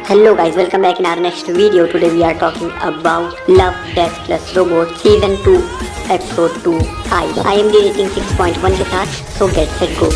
Hello guys, welcome back in our next video. Today we are talking about Love, Death plus Robot Season 2 Episode 2 I am the rating 6.1 के साथ, so get set go.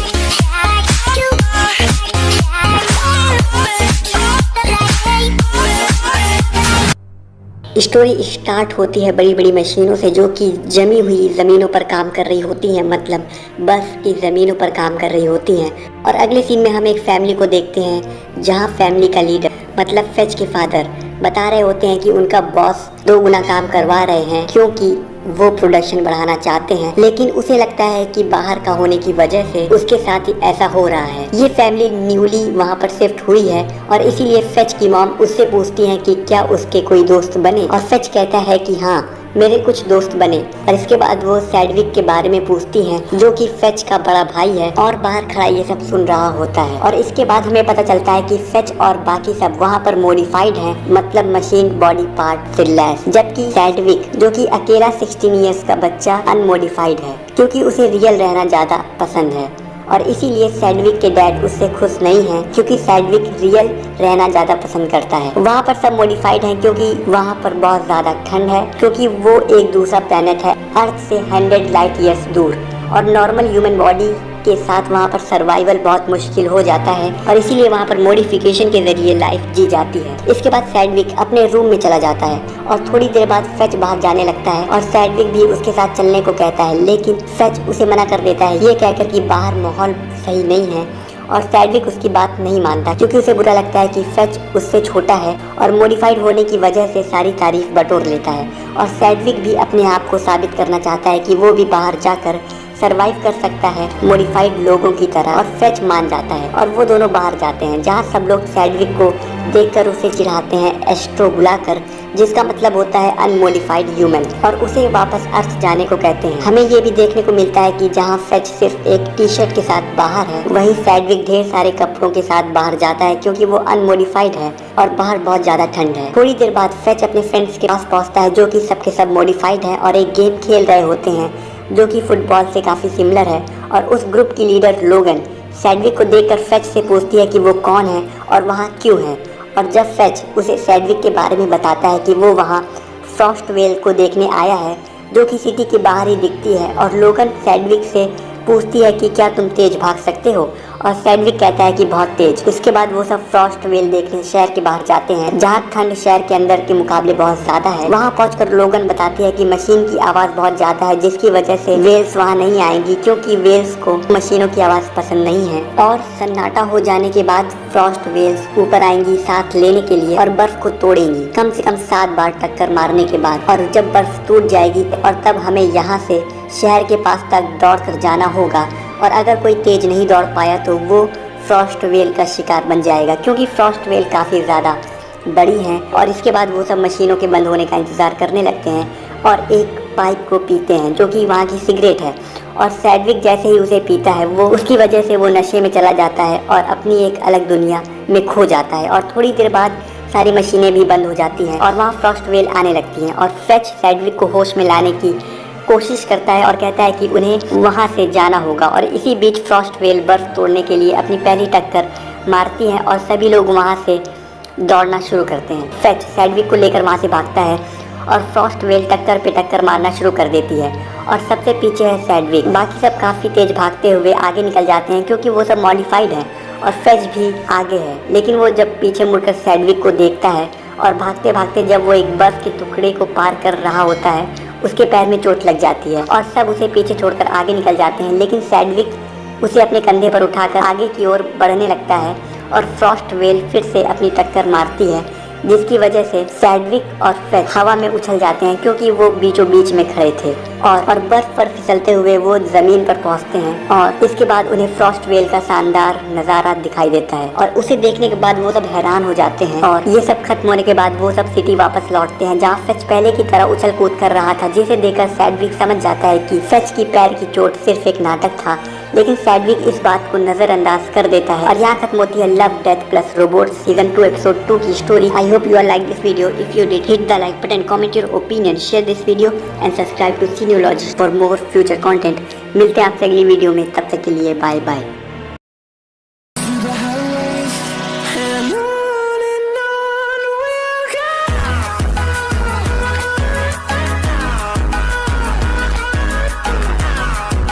Story start होती है बड़ी बड़ी मशीनों से जो कि जमी हुई ज़मीनों पर काम कर रही होती हैं, मतलब बर्फ़ की ज़मीनों पर काम कर रही होती हैं। और अगले सीन में हम एक फैमिली को देखते हैं जहां फैमिली का लीडर मतलब फेच के फादर बता रहे होते हैं कि उनका बॉस 2 गुना काम करवा रहे हैं क्योंकि वो प्रोडक्शन बढ़ाना चाहते हैं, लेकिन उसे लगता है कि बाहर का होने की वजह से उसके साथ ही ऐसा हो रहा है। ये फैमिली न्यूली वहाँ पर शिफ्ट हुई है और इसीलिए फेच की मॉम उससे पूछती है कि क्या उसके कोई दोस्त बने, और फेच कहता है कि हाँ मेरे कुछ दोस्त बने। और इसके बाद वो सैडविक के बारे में पूछती हैं जो कि फेच का बड़ा भाई है और बाहर खड़ा ये सब सुन रहा होता है। और इसके बाद हमें पता चलता है कि फेच और बाकी सब वहाँ पर मॉडिफाइड हैं, मतलब मशीन बॉडी पार्ट से लैस, जबकि सैडविक जो कि अकेला 16 इयर्स का बच्चा अनमॉडिफाइड है क्योंकि उसे रियल रहना ज्यादा पसंद है। और इसीलिए सैडविक के डैड उससे खुश नहीं हैं क्योंकि सैडविक रियल रहना ज़्यादा पसंद करता है। वहाँ पर सब मॉडिफाइड हैं क्योंकि वहाँ पर बहुत ज़्यादा ठंड है, क्योंकि वो एक दूसरा प्लेनेट है अर्थ से 100 लाइट ईयर्स दूर, और नॉर्मल ह्यूमन बॉडी के साथ वहाँ पर सर्वाइवल बहुत मुश्किल हो जाता है और इसीलिए वहाँ पर मॉडिफिकेशन के जरिए लाइफ जी जाती है। इसके बाद सैडविक अपने रूम में चला जाता है और थोड़ी देर बाद फेच बाहर जाने लगता है और सैडविक भी उसके साथ चलने को कहता है, लेकिन फेच उसे मना कर देता है ये कहकर कि बाहर माहौल सही नहीं है। और सैडविक उसकी बात नहीं मानता क्योंकि उसे बुरा लगता है कि फेच उससे छोटा है और मॉडिफाइड होने की वजह से सारी तारीफ बटोर लेता है। और सैडविक भी अपने आप को साबित करना चाहता है कि वो भी बाहर जाकर सरवाइव कर सकता है मॉडिफाइड लोगों की तरह, और फेच मान जाता है और वो दोनों बाहर जाते हैं जहाँ सब लोग सैडविक को देखकर उसे चिढ़ाते हैं एस्ट्रो बुलाकर, जिसका मतलब होता है अनमॉडिफाइड ह्यूमन, और उसे वापस अर्थ जाने को कहते हैं। हमें ये भी देखने को मिलता है कि जहाँ फेच सिर्फ एक टी शर्ट के साथ बाहर है वहीं सैडविक ढेर सारे कपड़ों के साथ बाहर जाता है क्योंकि वो अनमॉडिफाइड है और बाहर बहुत ज्यादा ठंड है। थोड़ी देर बाद फेच अपने फ्रेंड्स के पास पहुँचता है जो कि सबके सब मॉडिफाइड है और एक गेम खेल रहे होते हैं जो कि फुटबॉल से काफ़ी सिमिलर है। और उस ग्रुप की लीडर लोगन सैडविक को देखकर फेच से पूछती है कि वो कौन है और वहाँ क्यों है। और जब फेच उसे सैडविक के बारे में बताता है कि वो वहाँ फ्रॉस्ट वेल को देखने आया है जो कि सिटी के बाहर ही दिखती है, और लोगन सैडविक से पूछती है कि क्या तुम तेज भाग सकते हो, और सैडविक कहता है कि बहुत तेज। उसके बाद वो सब फ्रॉस्ट वेल देखने शहर के बाहर जाते हैं जहाँ ठंड शहर के अंदर के मुकाबले बहुत ज्यादा है। वहाँ पहुंचकर लोगन बताती है कि मशीन की आवाज बहुत ज्यादा है जिसकी वजह से वेल्स वहाँ नहीं आएंगी क्योंकि वेल्स को मशीनों की आवाज पसंद नहीं है। और सन्नाटा हो जाने के बाद फ्रॉस्ट वेल्स ऊपर आएंगी साथ लेने के लिए और बर्फ को तोड़ेंगी कम से कम 7 बार टक्कर मारने के बाद, और जब बर्फ टूट जाएगी और तब हमें यहाँ से शहर के पास तक दौड़ कर जाना होगा, और अगर कोई तेज नहीं दौड़ पाया तो वो फ्रॉस्ट वेल का शिकार बन जाएगा क्योंकि फ्रॉस्ट वेल काफ़ी ज़्यादा बड़ी हैं। और इसके बाद वो सब मशीनों के बंद होने का इंतज़ार करने लगते हैं और एक पाइप को पीते हैं जो कि वहाँ की सिगरेट है। और सैडविक जैसे ही उसे पीता है वो उसकी वजह से वो नशे में चला जाता है और अपनी एक अलग दुनिया में खो जाता है। और थोड़ी देर बाद सारी मशीनें भी बंद हो जाती हैं और वहाँ फ्रॉस्ट वेल आने लगती हैं और फेच सैडविक को होश में लाने की कोशिश करता है और कहता है कि उन्हें वहां से जाना होगा। और इसी बीच फ्रॉस्ट वेल बर्फ तोड़ने के लिए अपनी पहली टक्कर मारती है और सभी लोग वहां से दौड़ना शुरू करते हैं। फेच सैडविक को लेकर वहां से भागता है और फ्रॉस्ट वेल टक्कर पे टक्कर मारना शुरू कर देती है और सबसे पीछे है सैडविक। बाकी सब काफ़ी तेज भागते हुए आगे निकल जाते हैं क्योंकि वो सब मॉडिफाइड हैं और फेच भी आगे है, लेकिन वो जब पीछे मुड़कर सैडविक को देखता है और भागते भागते जब वो एक बर्फ के टुकड़े को पार कर रहा होता है उसके पैर में चोट लग जाती है और सब उसे पीछे छोड़कर आगे निकल जाते हैं, लेकिन सैडविक उसे अपने कंधे पर उठाकर आगे की ओर बढ़ने लगता है और फ्रॉस्ट वेल फिर से अपनी टक्कर मारती है जिसकी वजह से सैडविक और फेच हवा में उछल जाते हैं क्योंकि वो बीचों बीच में खड़े थे और बर्फ पर फिसलते हुए वो जमीन पर पहुंचते हैं। और इसके बाद उन्हें फ्रॉस्ट वेल का शानदार नज़ारा दिखाई देता है और उसे देखने के बाद वो सब हैरान हो जाते हैं। और ये सब खत्म होने के बाद वो सब सिटी वापस लौटते हैं जहाँ फेच पहले की तरह उछल कूद कर रहा था, जिसे देखकर सैडविक समझ जाता है कि फेच की पैर की चोट सिर्फ एक नाटक था, लेकिन सैडविक इस बात को नजरअंदाज कर देता है। और यहाँ खत्म होती है love, death plus robot season 2 episode 2 की story. I hope you all like this video. If you did, hit the like button, comment your opinion, share this video and subscribe to Cineologist for more future content. मिलते हैं आपसे अगली video में, तब तक के लिए बाय बाय।